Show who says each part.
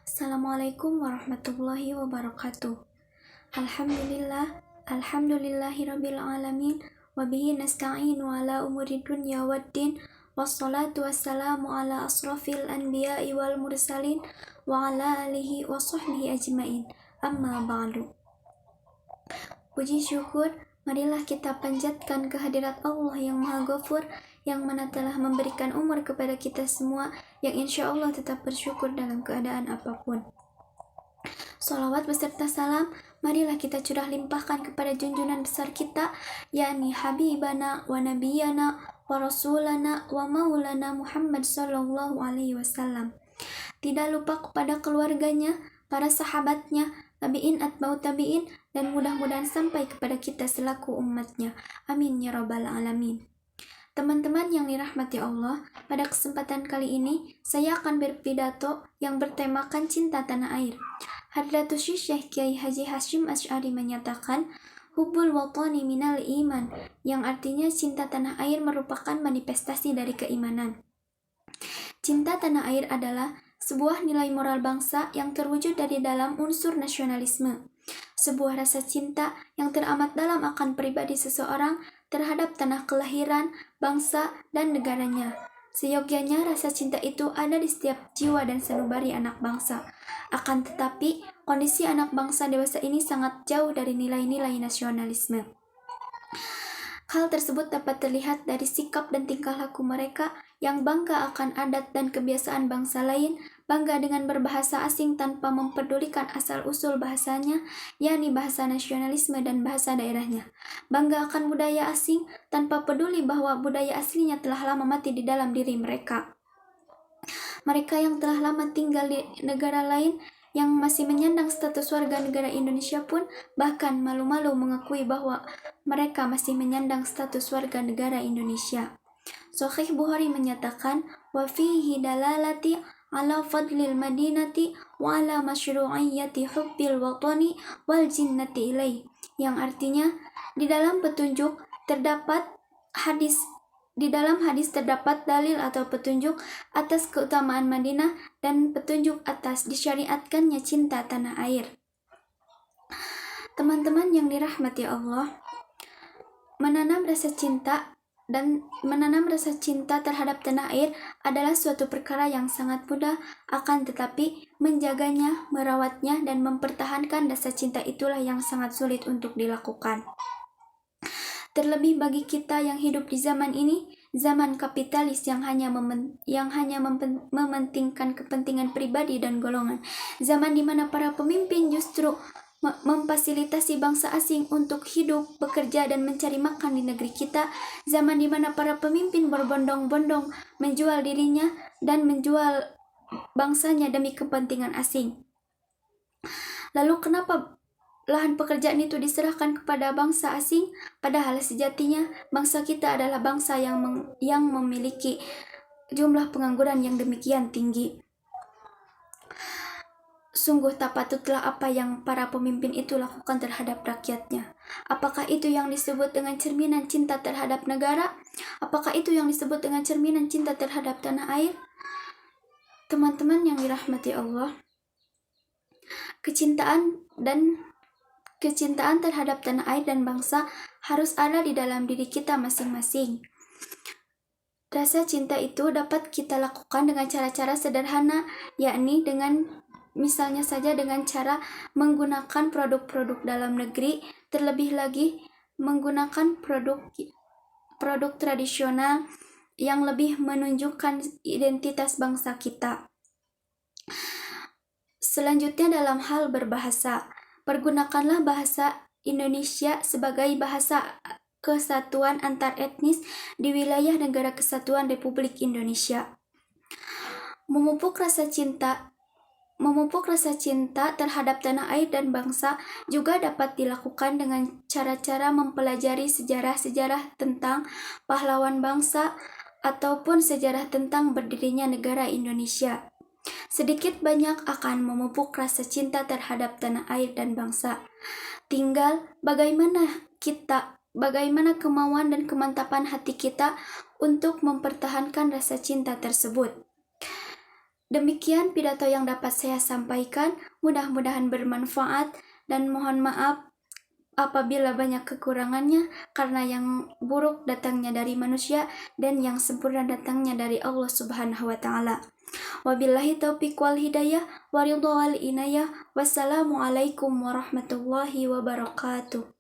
Speaker 1: Assalamualaikum warahmatullahi wabarakatuh. Alhamdulillahirabbil alamin wa bihi nasta'inu ala umuri dunya waddin wassalatu wassalamu ala asrafil anbiya'i wal mursalin wa ala alihi wa sahbihi ajmain. Amma ba'du. Puji syukur, marilah kita panjatkan kehadirat Allah yang Maha Ghafur, yang mana telah memberikan umur kepada kita semua, yang insya Allah tetap bersyukur dalam keadaan apapun. Salawat beserta salam, marilah kita curah limpahkan kepada junjungan besar kita, yakni Habibana wa Nabiyana wa Rasulana wa Maulana Muhammad sallallahu alaihi wasallam. Tidak lupa kepada keluarganya, para sahabatnya, tabi'in atba'u tabi'in, dan mudah-mudahan sampai kepada kita selaku umatnya. Amin ya rabbal alamin. Teman-teman yang dirahmati Allah, pada kesempatan kali ini saya akan berpidato yang bertemakan cinta tanah air. Hadratus Syekh Kiai Haji Hasyim Asy'ari menyatakan, Hubbul watani minal iman, yang artinya cinta tanah air merupakan manifestasi dari keimanan. Cinta tanah air adalah sebuah nilai moral bangsa yang terwujud dari dalam unsur nasionalisme. Sebuah rasa cinta yang teramat dalam akan pribadi seseorang terhadap tanah kelahiran, bangsa, dan negaranya. Seyogyanya rasa cinta itu ada di setiap jiwa dan sanubari anak bangsa. Akan tetapi, kondisi anak bangsa dewasa ini sangat jauh dari nilai-nilai nasionalisme. Hal tersebut dapat terlihat dari sikap dan tingkah laku mereka yang bangga akan adat dan kebiasaan bangsa lain, bangga dengan berbahasa asing tanpa memperdulikan asal-usul bahasanya, yakni bahasa nasionalisme dan bahasa daerahnya. Bangga akan budaya asing tanpa peduli bahwa budaya aslinya telah lama mati di dalam diri mereka. Mereka yang telah lama tinggal di negara lain yang masih menyandang status warga negara Indonesia pun bahkan malu-malu mengakui bahwa mereka masih menyandang status warga negara Indonesia. Sahih Bukhari menyatakan, wa fihi dalalati ala fadlil madinati wa ala masyru'iyyati hubbil watani wal jinnati ilaih, yang artinya di dalam hadis terdapat dalil atau petunjuk atas keutamaan Madinah dan petunjuk atas disyariatkannya cinta tanah air. Teman-teman yang dirahmati Allah, menanam rasa cinta terhadap tanah air adalah suatu perkara yang sangat mudah, akan tetapi menjaganya, merawatnya, dan mempertahankan rasa cinta itulah yang sangat sulit untuk dilakukan. Terlebih bagi kita yang hidup di zaman ini, zaman kapitalis yang hanya mementingkan kepentingan pribadi dan golongan, zaman di mana para pemimpin justru memfasilitasi bangsa asing untuk hidup, bekerja, dan mencari makan di negeri kita, zaman di mana para pemimpin berbondong-bondong menjual dirinya dan menjual bangsanya demi kepentingan asing. Lalu kenapa lahan pekerjaan itu diserahkan kepada bangsa asing, padahal sejatinya bangsa kita adalah bangsa yang memiliki jumlah pengangguran yang demikian tinggi. Sungguh tak patutlah apa yang para pemimpin itu lakukan terhadap rakyatnya. Apakah itu yang disebut dengan cerminan cinta terhadap negara? Apakah itu yang disebut dengan cerminan cinta terhadap tanah air? Teman-teman yang dirahmati Allah, kecintaan terhadap tanah air dan bangsa harus ada di dalam diri kita masing-masing. Rasa cinta itu dapat kita lakukan dengan cara-cara sederhana, yakni misalnya saja dengan cara menggunakan produk-produk dalam negeri, terlebih lagi menggunakan produk tradisional yang lebih menunjukkan identitas bangsa kita. Selanjutnya dalam hal berbahasa, pergunakanlah bahasa Indonesia sebagai bahasa kesatuan antar etnis di wilayah Negara Kesatuan Republik Indonesia. Memupuk rasa cinta terhadap tanah air dan bangsa juga dapat dilakukan dengan cara-cara mempelajari sejarah-sejarah tentang pahlawan bangsa ataupun sejarah tentang berdirinya negara Indonesia. Sedikit banyak akan memupuk rasa cinta terhadap tanah air dan bangsa. Tinggal bagaimana kemauan dan kemantapan hati kita untuk mempertahankan rasa cinta tersebut. Demikian pidato yang dapat saya sampaikan, mudah-mudahan bermanfaat dan mohon maaf apabila banyak kekurangannya, karena yang buruk datangnya dari manusia dan yang sempurna datangnya dari Allah Subhanahu wa taala. Wabillahi taufiq wal hidayah wa ridha wal inayah. Wassalamualaikum warahmatullahi wabarakatuh.